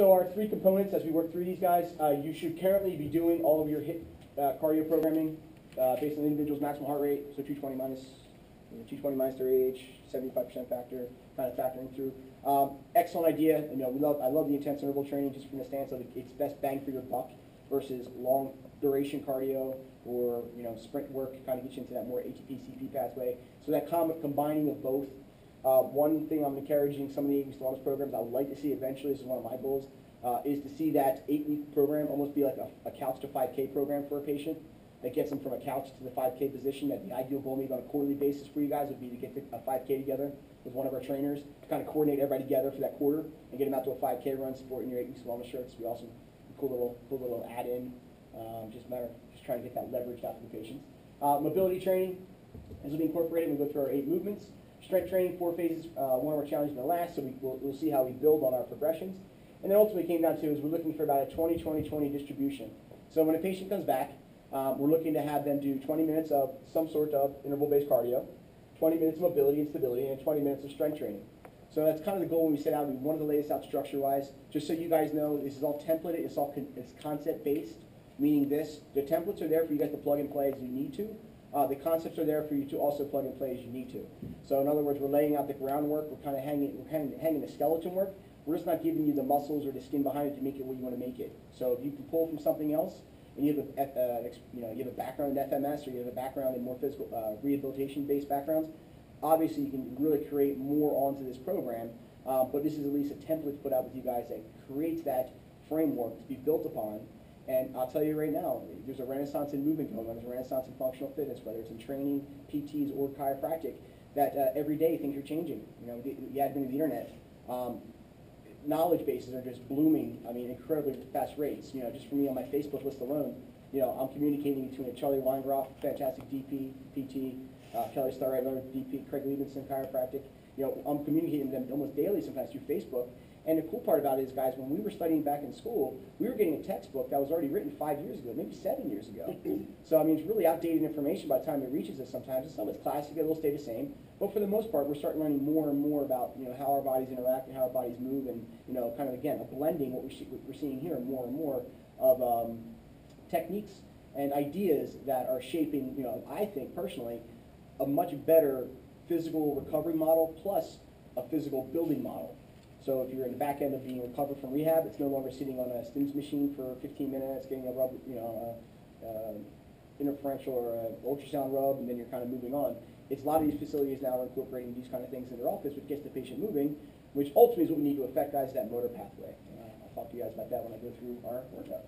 So our three components, as we work through these guys, you should currently be doing all of your HIIT cardio programming based on the individual's maximum heart rate, so 220 minus, 220 minus their age, 75% factor, kind of factoring through. Excellent idea. I love the intense interval training just from the stance of it's best bang for your buck versus long duration cardio or sprint work, kind of gets you into that more ATP CP pathway. So that combining of both. One thing I'm encouraging some of the 8 week wellness programs I would like to see eventually, this is one of my goals, is to see that 8-week program almost be like a couch to 5K program for a patient that gets them from a couch to the 5K position. That the ideal goal maybe on a quarterly basis for you guys would be to get a 5K together with one of our trainers to kind of coordinate everybody together for that quarter and get them out to a 5K run supporting your 8 week wellness shirts. Be awesome, cool little add-in. Just trying to get that leveraged out to the patients. Mobility training, this will be incorporated. We'll go through our 8 movements. Strength training, 4 phases, one more challenging than the last, so we'll see how we build on our progressions. And then ultimately came down to is we're looking for about a 20-20-20 distribution. So when a patient comes back, we're looking to have them do 20 minutes of some sort of interval-based cardio, 20 minutes of mobility and stability, and 20 minutes of strength training. So that's kind of the goal when we set out. We wanted to lay this out structure-wise, just so you guys know this is all templated, it's concept-based, meaning the templates are there for you guys to plug and play as you need to. The concepts are there for you to also plug and play as you need to. So in other words, we're laying out the groundwork, we're kind of hanging the skeleton work. We're just not giving you the muscles or the skin behind it to make it what you want to make it. So if you can pull from something else, and you have a background in FMS or you have a background in more physical rehabilitation-based backgrounds, obviously you can really create more onto this program. But this is at least a template to put out with you guys that creates that framework to be built upon. And I'll tell you right now, there's a renaissance in movement going on. There's a renaissance in functional fitness, whether it's in training, PTs, or chiropractic, that every day things are changing. The advent of the internet, knowledge bases are just blooming, incredibly fast rates. Just for me on my Facebook list alone, I'm communicating between Charlie Weingroff, fantastic DP, PT, Kelly Starrett, another DP, Craig Liebenson, chiropractic. I'm communicating with them almost daily sometimes through Facebook. And the cool part about it is, guys, when we were studying back in school, we were getting a textbook that was already written 5 years ago, maybe 7 years ago. So, it's really outdated information by the time it reaches us sometimes. And some of it's classic, it'll stay the same. But for the most part, we're starting learning more and more about, how our bodies interact and how our bodies move and, kind of, again, a blending what we're seeing here more and more of techniques and ideas that are shaping, I think, personally, a much better physical recovery model plus a physical building model. So if you're in the back end of being recovered from rehab, it's no longer sitting on a stims machine for 15 minutes, getting a rub, interferential or an ultrasound rub, and then you're kind of moving on. It's a lot of these facilities now are incorporating these kind of things in their office, which gets the patient moving, which ultimately is what we need to affect, guys, that motor pathway. I'll talk to you guys about that when I go through our workout.